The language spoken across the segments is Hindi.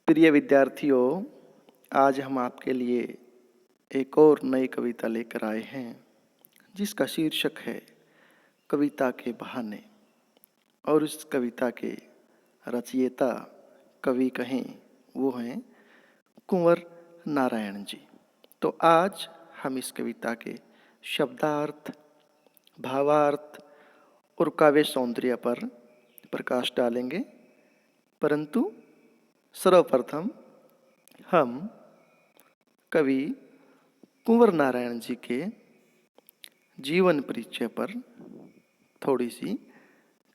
प्रिय विद्यार्थियों, आज हम आपके लिए एक और नई कविता लेकर आए हैं जिसका शीर्षक है कविता के बहाने। और इस कविता के रचयिता कवि कहें वो हैं कुंवर नारायण जी। तो आज हम इस कविता के शब्दार्थ, भावार्थ और काव्य सौंदर्य पर प्रकाश डालेंगे, परंतु सर्वप्रथम हम कवि कुंवर नारायण जी के जीवन परिचय पर थोड़ी सी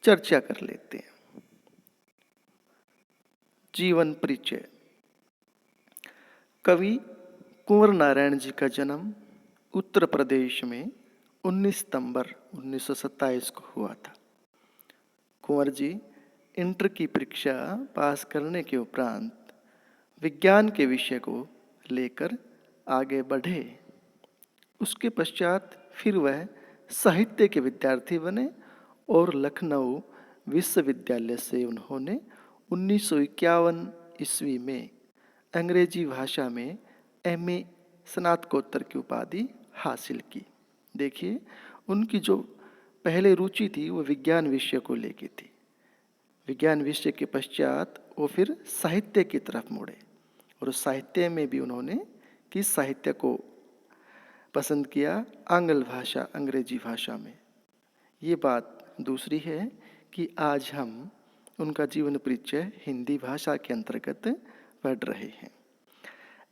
चर्चा कर लेते हैं। जीवन परिचय। कवि कुंवर नारायण जी का जन्म उत्तर प्रदेश में 19 सितंबर 1927 को हुआ था। कुंवर जी इंटर की परीक्षा पास करने के उपरांत विज्ञान के विषय को लेकर आगे बढ़े। उसके पश्चात फिर वह साहित्य के विद्यार्थी बने और लखनऊ विश्वविद्यालय से उन्होंने 1951 ईस्वी में अंग्रेजी भाषा में एमए स्नातकोत्तर की उपाधि हासिल की। देखिए, उनकी जो पहले रुचि थी वो विज्ञान विषय को लेकर थी। विज्ञान विषय के पश्चात वो फिर साहित्य की तरफ मुड़े और साहित्य में भी उन्होंने किस साहित्य को पसंद किया? आंग्ल भाषा, अंग्रेजी भाषा में। ये बात दूसरी है कि आज हम उनका जीवन परिचय हिंदी भाषा के अंतर्गत पढ़ रहे हैं।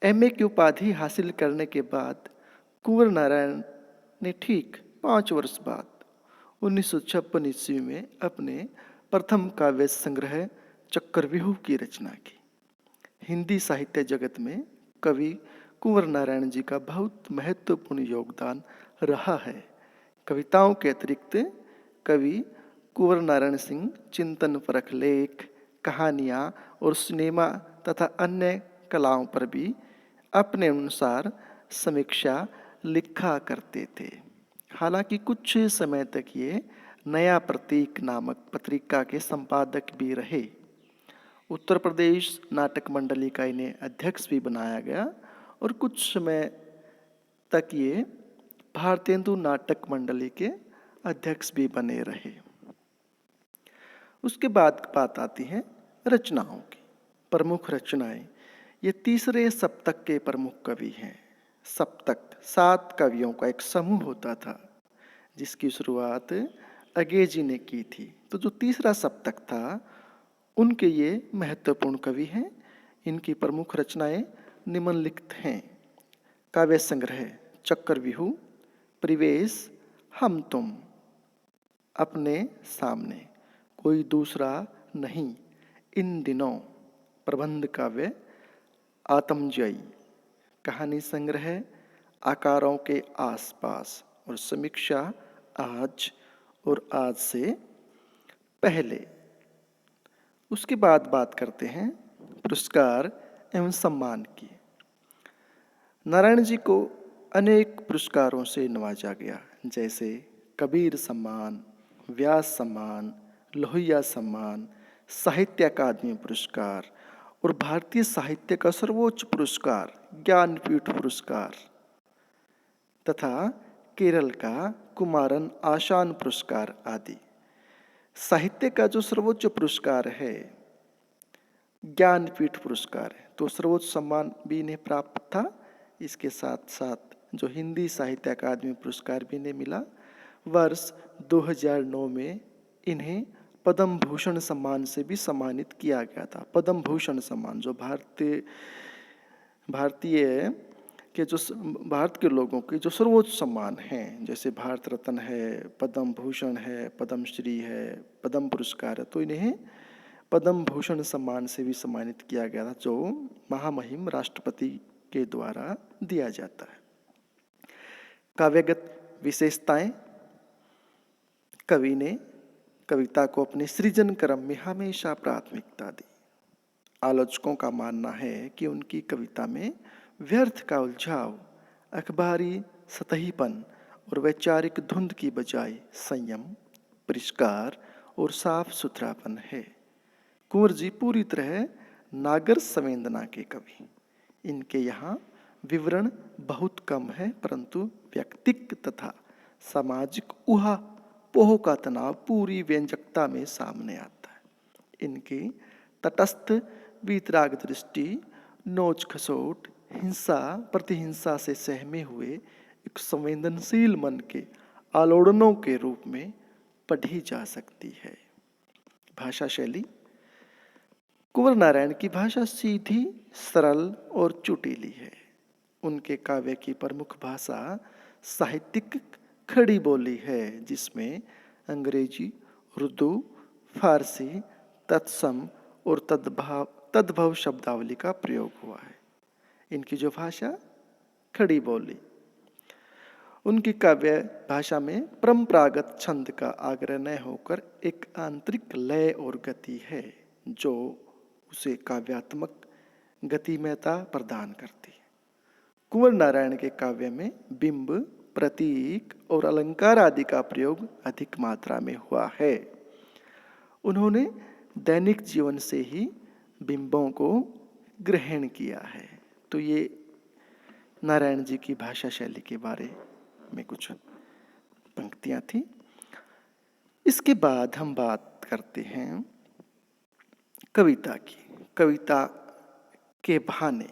एमए की उपाधि हासिल करने के बाद कुंवर नारायण ने ठीक 5 वर्ष बाद 1956 ईस्वी में अपने प्रथम काव्य संग्रह चक्रव्यूह की रचना की। हिंदी साहित्य जगत में कवि कुंवर नारायण जी का बहुत महत्वपूर्ण योगदान रहा है। कविताओं के अतिरिक्त कवि कुंवर नारायण सिंह चिंतन परख लेख, कहानियाँ और सिनेमा तथा अन्य कलाओं पर भी अपने अनुसार समीक्षा लिखा करते थे। हालांकि कुछ समय तक ये नया प्रतीक नामक पत्रिका के संपादक भी रहे। उत्तर प्रदेश नाटक मंडली का इन्हें अध्यक्ष भी बनाया गया और कुछ समय तक ये भारतेंदु नाटक मंडली के अध्यक्ष भी बने रहे। उसके बाद बात आती है रचनाओं की। प्रमुख रचनाएं, ये तीसरे सप्तक के प्रमुख कवि हैं। सप्तक 7 कवियों का एक समूह होता था जिसकी शुरुआत अगे जी ने की थी। तो जो तीसरा सप्तक था उनके ये महत्वपूर्ण कवि हैं। इनकी प्रमुख रचनाएं निम्नलिखित हैं: काव्य संग्रह चक्रव्यूह, परिवेश, हम तुम, अपने सामने, कोई दूसरा नहीं, इन दिनों, प्रबंध काव्य, आत्मजयी, कहानी संग्रह आकारों के आसपास और समीक्षा आज और आज से पहले। उसके बाद बात करते हैं पुरस्कार एवं सम्मान की। नारायण जी को अनेक पुरस्कारों से नवाजा गया, जैसे कबीर सम्मान, व्यास सम्मान, लोहिया सम्मान, साहित्य अकादमी पुरस्कार और भारतीय साहित्य का सर्वोच्च पुरस्कार ज्ञानपीठ पुरस्कार तथा केरल का कुमारन आशान पुरस्कार आदि। साहित्य का जो सर्वोच्च पुरस्कार है ज्ञानपीठ पुरस्कार है, तो सर्वोच्च सम्मान भी इन्हें प्राप्त था। इसके साथ साथ जो हिंदी साहित्य अकादमी पुरस्कार भी इन्हें मिला। वर्ष 2009 में इन्हें पद्म भूषण सम्मान से भी सम्मानित किया गया था। पद्म भूषण सम्मान जो भारतीय के जो भारत के लोगों के जो सर्वोच्च सम्मान हैं, जैसे भारत रत्न है, पद्म भूषण है, पद्म श्री है, पद्म पुरस्कार है, तो इन्हें पद्म भूषण सम्मान से भी सम्मानित किया गया था, जो महामहिम राष्ट्रपति के द्वारा दिया जाता है। काव्यगत विशेषताएं, कवि ने कविता को अपने सृजन क्रम में हमेशा प्राथमिकता दी। आलोचकों का मानना है कि उनकी कविता में व्यर्थ का उलझाव, अखबारी सतहीपन और वैचारिक धुंध की बजाय संयम, परिष्कार और साफ सुथरापन है। कुंवर जी पूरी तरह नागर संवेदना के कवि। इनके यहाँ विवरण बहुत कम है, परंतु व्यक्तिक तथा सामाजिक ऊहा पोह का तनाव पूरी व्यंजकता में सामने आता है। इनकी तटस्थ वीतराग दृष्टि नोच खसोट हिंसा प्रतिहिंसा से सहमे हुए एक संवेदनशील मन के आलोड़नों के रूप में पढ़ी जा सकती है। भाषा शैली। कुंवर नारायण की भाषा सीधी, सरल और चुटीली है। उनके काव्य की प्रमुख भाषा साहित्यिक खड़ी बोली है, जिसमें अंग्रेजी, उर्दू, फारसी, तत्सम और तद्भव शब्दावली का प्रयोग हुआ है। इनकी जो भाषा खड़ी बोली, उनकी काव्य भाषा में परंपरागत छंद का आग्रह न होकर एक आंतरिक लय और गति है, जो उसे काव्यात्मक गतिमयता प्रदान करती है। कुंवर नारायण के काव्य में बिंब, प्रतीक और अलंकार आदि का प्रयोग अधिक मात्रा में हुआ है। उन्होंने दैनिक जीवन से ही बिंबों को ग्रहण किया है। तो ये नारायण जी की भाषा शैली के बारे में कुछ पंक्तियां थी। इसके बाद हम बात करते हैं कविता की। कविता के बहाने।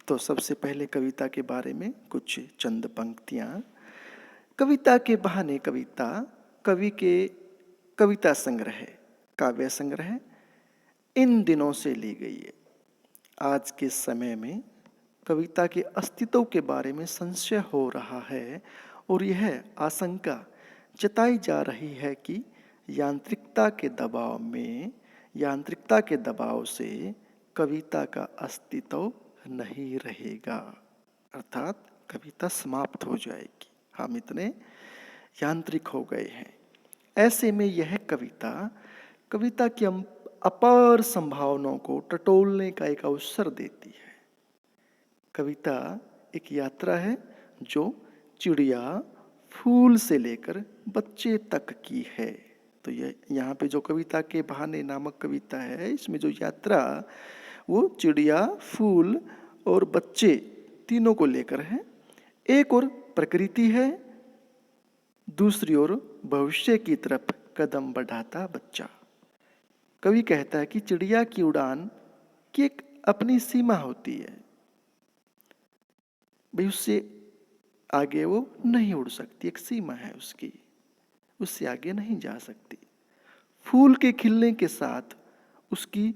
तो सबसे पहले कविता के बारे में कुछ चंद पंक्तियां। कविता के बहाने कविता कवि के कविता संग्रह, काव्य संग्रह इन दिनों से ली गई है। आज के समय में कविता के अस्तित्व के बारे में संशय हो रहा है और यह आशंका जताई जा रही है कि यांत्रिकता के दबाव से कविता का अस्तित्व नहीं रहेगा, अर्थात कविता समाप्त हो जाएगी। हम इतने यांत्रिक हो गए हैं। ऐसे में यह कविता की अपार संभावनाओं को टटोलने का एक अवसर देती है। कविता एक यात्रा है जो चिड़िया, फूल से लेकर बच्चे तक की है। तो ये यहाँ पे जो कविता के बहाने नामक कविता है, इसमें जो यात्रा वो चिड़िया, फूल और बच्चे तीनों को लेकर है। एक और प्रकृति है, दूसरी ओर भविष्य की तरफ कदम बढ़ाता बच्चा। कवि कहता है कि चिड़िया की उड़ान की एक अपनी सीमा होती है, भाई उससे आगे वो नहीं उड़ सकती, एक सीमा है उसकी, उससे आगे नहीं जा सकती। फूल के खिलने के साथ उसकी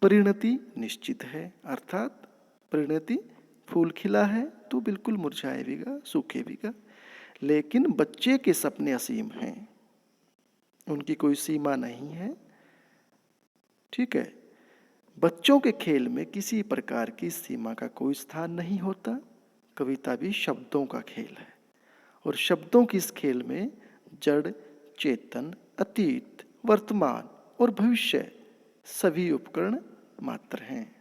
परिणति निश्चित है, अर्थात परिणति, फूल खिला है तो बिल्कुल मुरझाएगा, सूखेगा। लेकिन बच्चे के सपने असीम हैं, उनकी कोई सीमा नहीं है। ठीक है, बच्चों के खेल में किसी प्रकार की सीमा का कोई स्थान नहीं होता। कविता भी शब्दों का खेल है और शब्दों की इस खेल में जड़, चेतन, अतीत, वर्तमान और भविष्य सभी उपकरण मात्र हैं।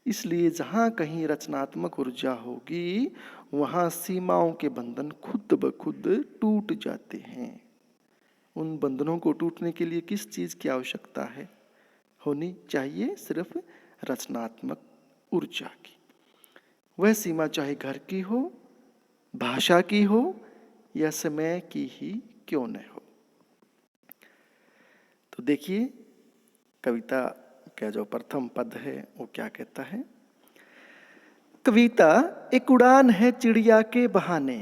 इसलिए जहाँ कहीं रचनात्मक ऊर्जा होगी, वहाँ सीमाओं के बंधन खुद ब खुद टूट जाते हैं। उन बंधनों को टूटने के लिए किस चीज़ की आवश्यकता है? होनी चाहिए सिर्फ रचनात्मक ऊर्जा की। वह सीमा चाहे घर की हो, भाषा की हो या समय की ही क्यों न हो। तो देखिए कविता का जो प्रथम पद है वो क्या कहता है। कविता एक उड़ान है चिड़िया के बहाने।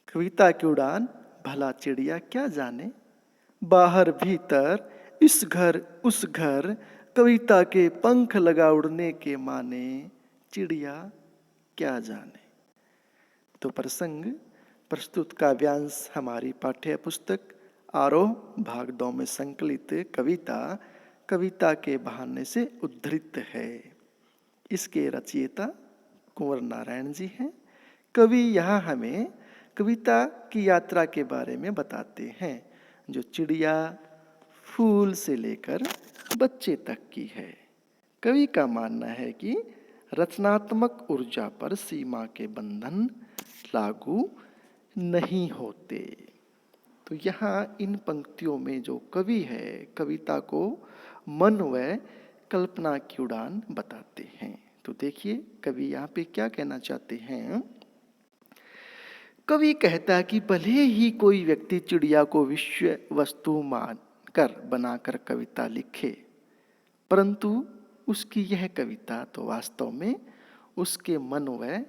कविता की उड़ान भला चिड़िया क्या जाने। बाहर भीतर इस घर उस घर, कविता के पंख लगा उड़ने के माने, चिड़िया क्या जाने। तो प्रसंग प्रस्तुत काव्यांश हमारी पाठ्य पुस्तक आरोह भाग 2 में संकलित कविता के बहाने से उद्धृत है। इसके रचयिता कुंवर नारायण जी हैं। कवि यहाँ हमें कविता की यात्रा के बारे में बताते हैं, जो चिड़िया, फूल से लेकर बच्चे तक की है। कवि का मानना है कि रचनात्मक ऊर्जा पर सीमा के बंधन लागू नहीं होते। तो यहाँ इन पंक्तियों में जो कवि है, कविता को मन व कल्पना की उड़ान बताते हैं। तो देखिए कवि यहाँ पे क्या कहना चाहते हैं। कवि कहता है कि भले ही कोई व्यक्ति चिड़िया को विषय वस्तु मानकर बनाकर कविता लिखे, परंतु उसकी यह कविता तो वास्तव में उसके मन व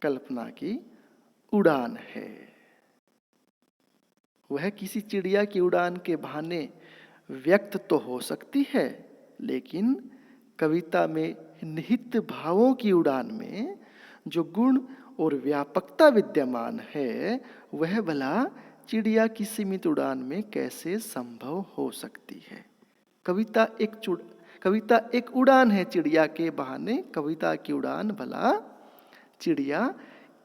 कल्पना की उड़ान है। वह किसी चिड़िया की उड़ान के बहाने व्यक्त तो हो सकती है, लेकिन कविता में निहित भावों की उड़ान में जो गुण और व्यापकता विद्यमान है, वह भला चिड़िया की सीमित उड़ान में कैसे संभव हो सकती है। कविता एक उड़ान है चिड़िया के बहाने। कविता की उड़ान भला चिड़िया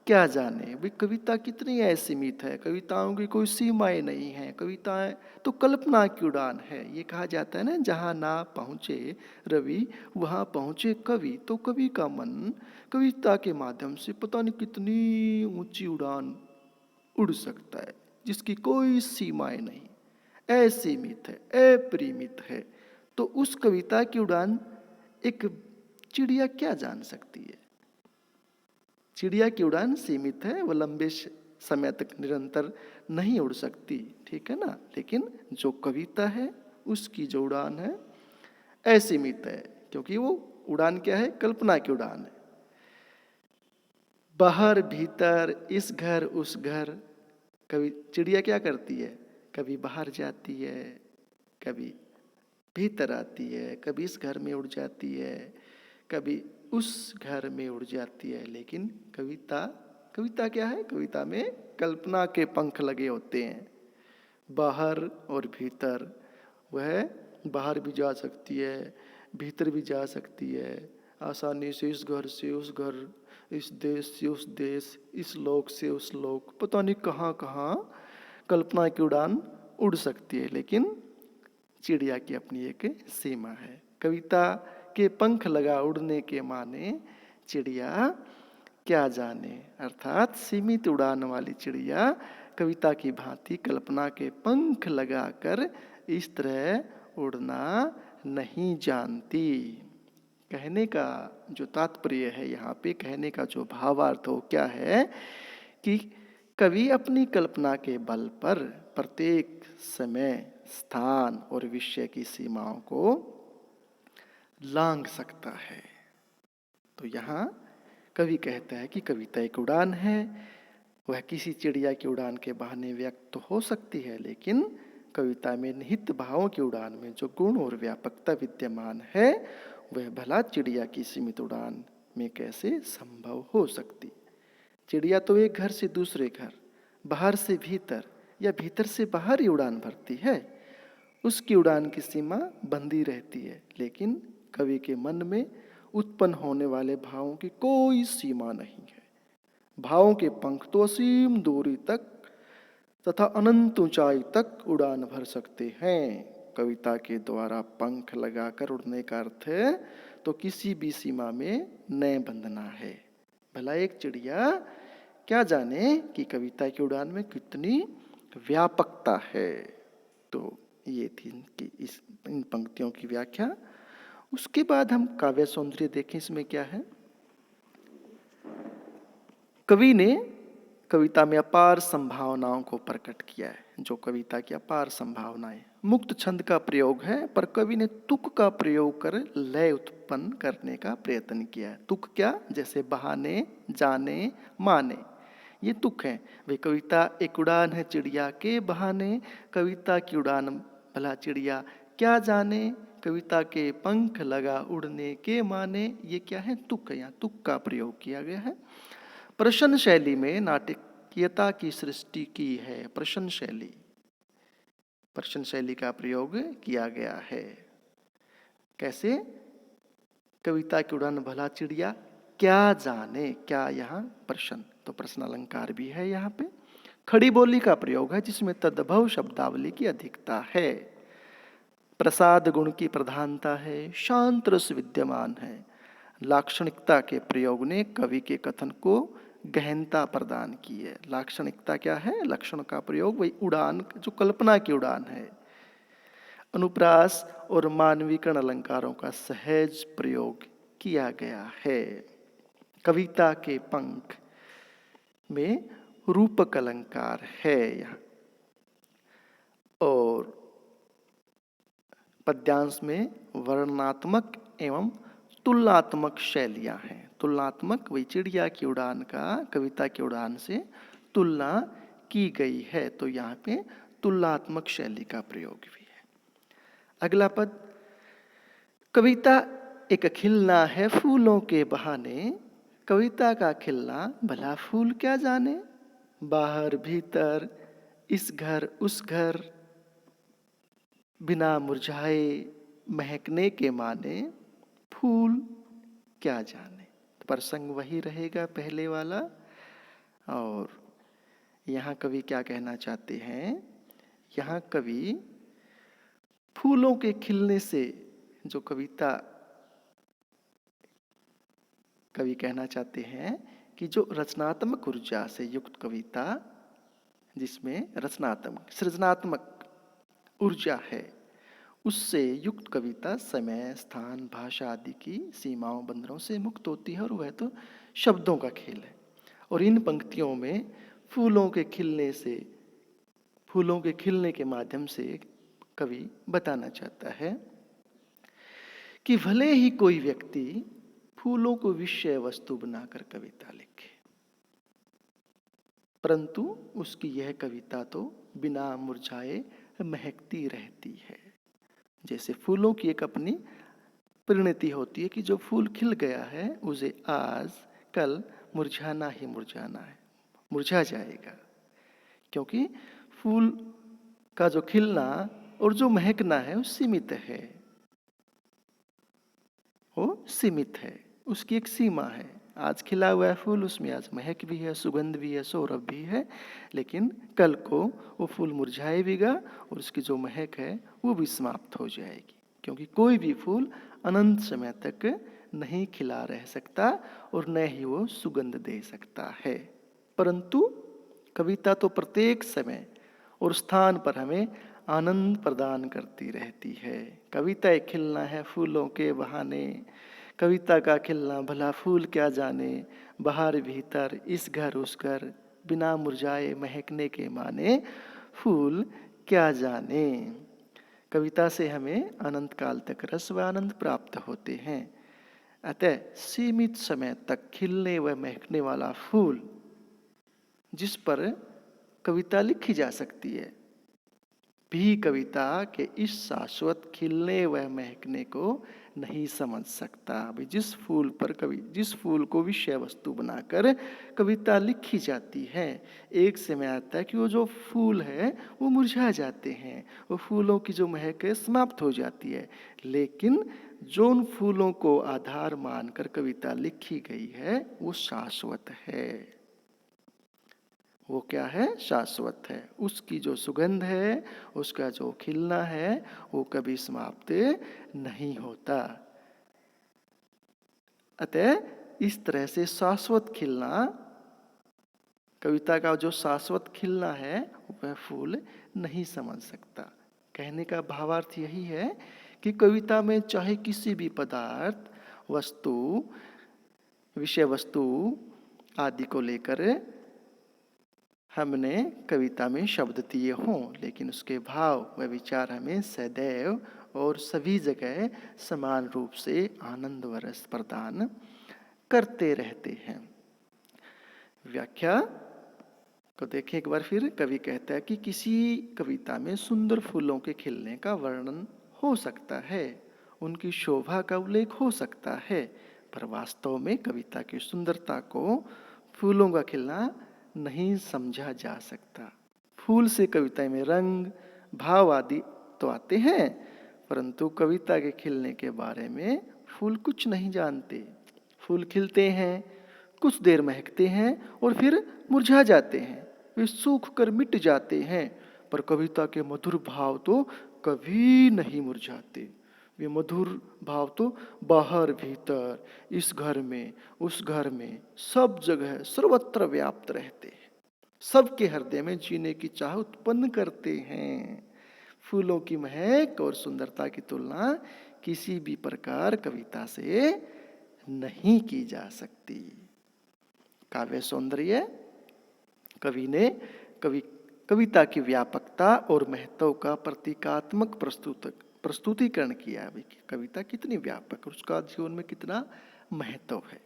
क्या जाने। भाई कविता कितनी असीमित है, कविताओं की कोई सीमाएं नहीं है। कविताएं तो कल्पना की उड़ान है। ये कहा जाता है ना, जहाँ ना पहुँचे रवि वहाँ पहुँचे कवि। तो कवि का मन कविता के माध्यम से पता नहीं कितनी ऊंची उड़ान उड़ सकता है, जिसकी कोई सीमाएं नहीं, असीमित है, अपरिमित है। तो उस कविता की उड़ान एक चिड़िया क्या जान सकती है। चिड़िया की उड़ान सीमित है, वह लंबे समय तक निरंतर नहीं उड़ सकती, ठीक है ना। लेकिन जो कविता है उसकी जो उड़ान है असीमित है, क्योंकि वो उड़ान क्या है, कल्पना की उड़ान है। बाहर भीतर, इस घर उस घर, कभी चिड़िया क्या करती है, कभी बाहर जाती है, कभी भीतर आती है, कभी इस घर में उड़ जाती है, कभी उस घर में उड़ जाती है। लेकिन कविता क्या है, कविता में कल्पना के पंख लगे होते हैं, बाहर और भीतर। वह बाहर भी जा सकती है, भीतर भी जा सकती है, आसानी से इस घर से उस घर, इस देश से उस देश, इस लोक से उस लोक, पता नहीं कहाँ कहाँ कल्पना की उड़ान उड़ सकती है। लेकिन चिड़िया की अपनी एक सीमा है। कविता के पंख लगा उड़ने के माने चिड़िया क्या जाने, अर्थात सीमित उड़ान वाली चिड़िया कविता की भांति कल्पना के पंख लगाकर इस तरह उड़ना नहीं जानती। कहने का जो तात्पर्य है यहाँ पे, कहने का जो भावार्थ हो क्या है कि कवि अपनी कल्पना के बल पर प्रत्येक समय, स्थान और विषय की सीमाओं को लांघ सकता है। तो यहाँ कवि कहता है कि कविता एक उड़ान है। वह किसी चिड़िया की उड़ान के बहाने व्यक्त तो हो सकती है, लेकिन कविता में निहित भावों की उड़ान में जो गुण और व्यापकता विद्यमान है, वह भला चिड़िया की सीमित उड़ान में कैसे संभव हो सकती। चिड़िया तो एक घर से दूसरे घर, बाहर से भीतर या भीतर से बाहर ही उड़ान भरती है। उसकी उड़ान की सीमा बंधी रहती है, लेकिन कवि के मन में उत्पन्न होने वाले भावों की कोई सीमा नहीं है। भावों के पंख तो असीम दूरी तक तथा अनंत ऊंचाई तक उड़ान भर सकते हैं। कविता के द्वारा पंख लगाकर उड़ने का अर्थ है तो किसी भी सीमा में न बंधना है। भला एक चिड़िया क्या जाने कि कविता की उड़ान में कितनी व्यापकता है। तो ये थी इन पंक्तियों की व्याख्या। उसके बाद हम काव्य सौंदर्य देखें, इसमें क्या है। कवि ने कविता में अपार संभावनाओं को प्रकट किया है। जो कविता की अपार संभावनाएं, मुक्त छंद का प्रयोग है, पर कवि ने तुक का प्रयोग कर लय उत्पन्न करने का प्रयत्न किया है। तुक क्या, जैसे बहाने, जाने, माने, ये तुक है। वे कविता एक उड़ान है चिड़िया के बहाने, कविता की उड़ान भला चिड़िया क्या जाने, कविता के पंख लगा उड़ने के माने, ये क्या है, तुक है। यहाँ तुक का प्रयोग किया गया है। प्रश्न शैली में नाटकीयता की सृष्टि की है। प्रश्न शैली का प्रयोग किया गया है। कैसे, कविता की उड़ान भला चिड़िया क्या जाने, क्या यहाँ प्रश्न, तो प्रश्न अलंकार भी है यहाँ पे। खड़ी बोली का प्रयोग है, जिसमें तद्भव शब्दावली की अधिकता है। प्रसाद गुण की प्रधानता है, शांत रस विद्यमान है। लाक्षणिकता के प्रयोग ने कवि के कथन को गहनता प्रदान की है। लाक्षणिकता क्या है, लक्षण का प्रयोग, वही उड़ान जो कल्पना की उड़ान है। अनुप्रास और मानवीकरण अलंकारों का सहज प्रयोग किया गया है। कविता के पंख में रूपक अलंकार है यहाँ, और पद्यांश में वर्णनात्मक एवं तुलनात्मक शैलियां हैं। तुलनात्मक वही चिड़िया की उड़ान का कविता की उड़ान से तुलना की गई है, तो यहाँ पे तुलनात्मक शैली का प्रयोग भी है। अगला पद, कविता एक खिलना है फूलों के बहाने, कविता का खिलना भला फूल क्या जाने, बाहर भीतर इस घर उस घर, बिना मुरझाए महकने के माने, फूल क्या जाने। तो प्रसंग वही रहेगा पहले वाला। और यहाँ कवि क्या कहना चाहते हैं, यहाँ कवि फूलों के खिलने से जो कविता कवि कहना चाहते हैं कि जो रचनात्मक ऊर्जा से युक्त कविता, जिसमें रचनात्मक सृजनात्मक ऊर्जा है, उससे युक्त कविता समय स्थान भाषा आदि की सीमाओं बंधनों से मुक्त होती है, और वह तो शब्दों का खेल है। और इन पंक्तियों में फूलों के खिलने से, फूलों के खिलने के माध्यम से कवि बताना चाहता है कि भले ही कोई व्यक्ति फूलों को विषय वस्तु बनाकर कविता लिखे, परंतु उसकी यह कविता तो बिना मुरझाए महकती रहती है। जैसे फूलों की एक अपनी परिणति होती है कि जो फूल खिल गया है उसे आज कल मुरझाना ही मुरझाना है, मुरझा जाएगा, क्योंकि फूल का जो खिलना और जो महकना है वो सीमित है, वो सीमित है, उसकी एक सीमा है। आज खिला हुआ है फूल, उसमें आज महक भी है, सुगंध भी है, सौरभ भी है, लेकिन कल को वो फूल मुरझाएगा और उसकी जो महक है वो भी समाप्त हो जाएगी, क्योंकि कोई भी फूल अनंत समय तक नहीं खिला रह सकता और न ही वो सुगंध दे सकता है। परंतु कविता तो प्रत्येक समय और स्थान पर हमें आनंद प्रदान करती रहती है। कविता एक खिलना है फूलों के बहाने, कविता का खिलना भला फूल क्या जाने, बाहर भीतर इस घर उस घर, बिना मुरझाए महकने के माने, फूल क्या जाने। कविता से हमें अनंत काल तक रस व आनंद प्राप्त होते हैं। अतः सीमित समय तक खिलने व महकने वाला फूल जिस पर कविता लिखी जा सकती है, भी कविता के इस शाश्वत खिलने व महकने को नहीं समझ सकता। भाई जिस फूल को विषय वस्तु बनाकर कविता लिखी जाती है, एक समय आता है कि वो जो फूल है वो मुरझा जाते हैं, वो फूलों की जो महक है समाप्त हो जाती है, लेकिन जो उन फूलों को आधार मानकर कविता लिखी गई है वो शाश्वत है। वो क्या है? शाश्वत है। उसकी जो सुगंध है, उसका जो खिलना है, वो कभी समाप्त नहीं होता। अतः इस तरह से शाश्वत खिलना, कविता का जो शाश्वत खिलना है वह फूल नहीं समझ सकता। कहने का भावार्थ यही है कि कविता में चाहे किसी भी पदार्थ, वस्तु, विषय वस्तु आदि को लेकर हमने कविता में शब्द दिए हों, लेकिन उसके भाव व विचार हमें सदैव और सभी जगह समान रूप से आनंद व रस प्रदान करते रहते हैं। व्याख्या को देखें एक बार फिर। कवि कहता है कि किसी कविता में सुंदर फूलों के खिलने का वर्णन हो सकता है, उनकी शोभा का उल्लेख हो सकता है, पर वास्तव में कविता की सुंदरता को फूलों का खिलना नहीं समझा जा सकता। फूल से कविता में रंग, भाव आदि तो आते हैं, परंतु कविता के खिलने के बारे में फूल कुछ नहीं जानते। फूल खिलते हैं, कुछ देर महकते हैं और फिर मुरझा जाते हैं, वे सूख कर मिट जाते हैं, पर कविता के मधुर भाव तो कभी नहीं मुरझाते। वे मधुर भाव तो बाहर भीतर, इस घर में उस घर में, सब जगह सर्वत्र व्याप्त रहते हैं, सबके हृदय में जीने की चाह उत्पन्न करते हैं। फूलों की महक और सुंदरता की तुलना किसी भी प्रकार कविता से नहीं की जा सकती। काव्य सौंदर्य कविता की व्यापकता और महत्व का प्रतीकात्मक प्रस्तुतिकरण किया है। कविता कितनी व्यापक, उसका जीवन में कितना महत्व है।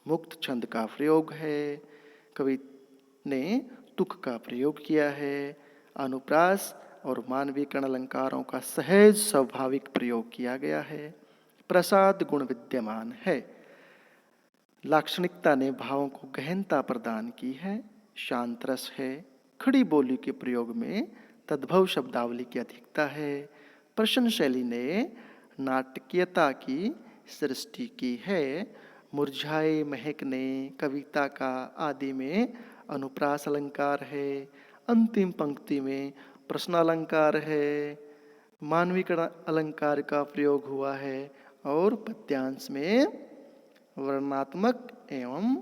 मुक्त छंद का प्रयोग है, कवि ने तुक का प्रयोग किया है, अनुप्रास और मानवीकरण अलंकारों का सहज स्वाभाविक प्रयोग किया गया है, प्रसाद गुण विद्यमान है, लाक्षणिकता ने भावों को गहनता प्रदान की है, शांत रस है, खड़ी बोली के प्रयोग में तद्भव शब्दावली की अधिकता है, प्रश्न शैली ने नाटकीयता की सृष्टि की है, मुरझाए महक ने कविता का आदि में अनुप्रास अलंकार है, अंतिम पंक्ति में प्रश्नालंकार है, मानवीकरण अलंकार का प्रयोग हुआ है और पद्यांश में वर्णनात्मक एवं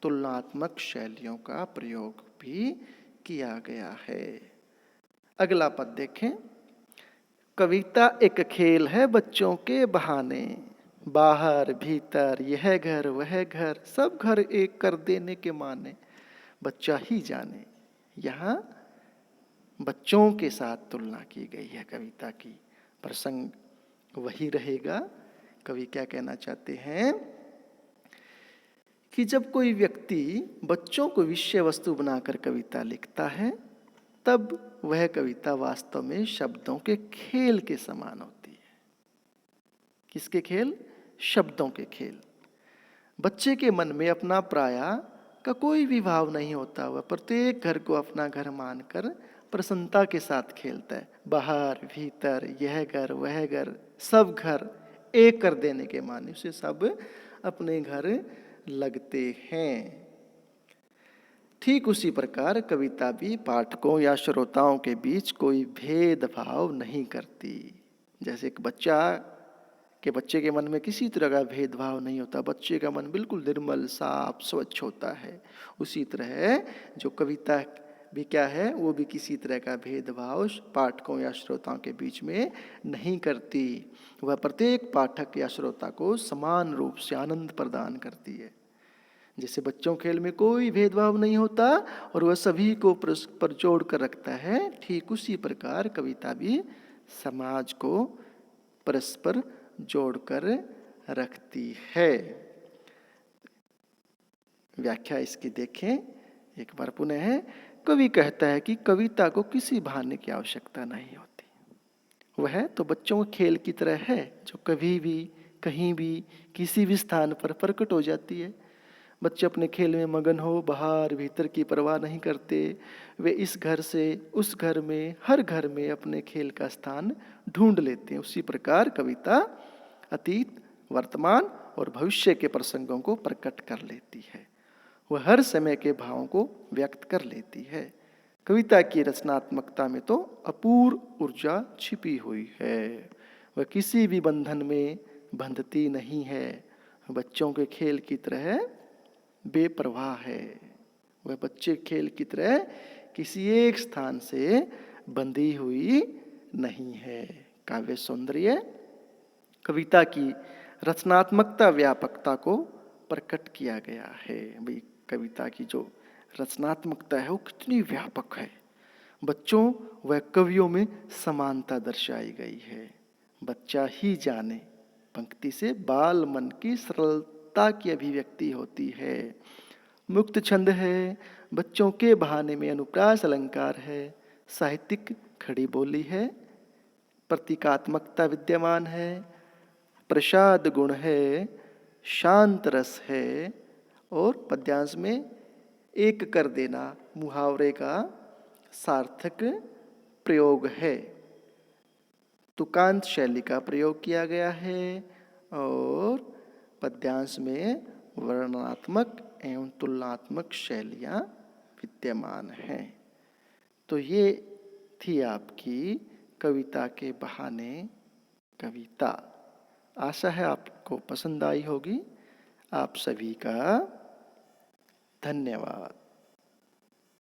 तुलनात्मक शैलियों का प्रयोग भी किया गया है। अगला पद देखें। कविता एक खेल है बच्चों के बहाने, बाहर भीतर यह घर वह घर, सब घर एक कर देने के माने, बच्चा ही जाने। यहाँ बच्चों के साथ तुलना की गई है कविता की। प्रसंग वही रहेगा। कवि क्या कहना चाहते हैं कि जब कोई व्यक्ति बच्चों को विषय वस्तु बनाकर कविता लिखता है तब वह कविता वास्तव में शब्दों के खेल के समान होती है। किसके खेल? शब्दों के खेल। बच्चे के मन में अपना पराया का कोई भी भाव नहीं होता, वह प्रत्येक घर को अपना घर मानकर प्रसन्नता के साथ खेलता है। बाहर भीतर यह घर वह घर, सब घर एक कर देने के माने से सब अपने घर लगते हैं। ठीक उसी प्रकार कविता भी पाठकों या श्रोताओं के बीच कोई भेदभाव नहीं करती। जैसे एक बच्चे के मन में किसी तरह का भेदभाव नहीं होता, बच्चे का मन बिल्कुल निर्मल साफ स्वच्छ होता है, उसी तरह जो कविता भी क्या है वो भी किसी तरह का भेदभाव पाठकों या श्रोताओं के बीच में नहीं करती। वह प्रत्येक पाठक या श्रोता को समान रूप से आनंद प्रदान करती है। जैसे बच्चों खेल में कोई भेदभाव नहीं होता और वह सभी को परस्पर जोड़ कर रखता है, ठीक उसी प्रकार कविता भी समाज को परस्पर जोड़कर रखती है। व्याख्या इसकी देखें एक बार पुनः है। कवि कहता है कि कविता को किसी बहाने की आवश्यकता नहीं होती, वह तो बच्चों के खेल की तरह है जो कभी भी कहीं भी किसी भी स्थान पर प्रकट हो जाती है। बच्चे अपने खेल में मगन हो, बाहर भीतर की परवाह नहीं करते। वे इस घर से उस घर में, हर घर में अपने खेल का स्थान ढूंढ लेते हैं। उसी प्रकार कविता अतीत, वर्तमान और भविष्य के प्रसंगों को प्रकट कर लेती है। वह हर समय के भावों को व्यक्त कर लेती है। कविता की रचनात्मकता में तो अपूर्व ऊर्जा छिपी हुई है। वह किसी भी बंधन में बंधती नहीं है, बच्चों के खेल की तरह बेपरवाह है। वह बच्चे खेल की तरह किसी एक स्थान से बंधी हुई नहीं है। काव्य सौंदर्य कविता की रचनात्मकता व्यापकता को प्रकट किया गया है। भाई कविता की जो रचनात्मकता है वो कितनी व्यापक है। बच्चों व कवियों में समानता दर्शाई गई है। बच्चा ही जाने पंक्ति से बाल मन की सरलता की अभिव्यक्ति होती है। मुक्त छंद है, बच्चों के बहाने में अनुप्रास अलंकार है, साहित्यिक खड़ी बोली है, प्रतीकात्मकता विद्यमान है, प्रसाद गुण है, शांत रस है और पद्यांश में एक कर देना मुहावरे का सार्थक प्रयोग है। तुकांत शैली का प्रयोग किया गया है और पद्यांश में वर्णनात्मक एवं तुलनात्मक शैलियाँ विद्यमान हैं। तो ये थी आपकी कविता के बहाने कविता। आशा है आपको पसंद आई होगी। आप सभी का धन्यवाद।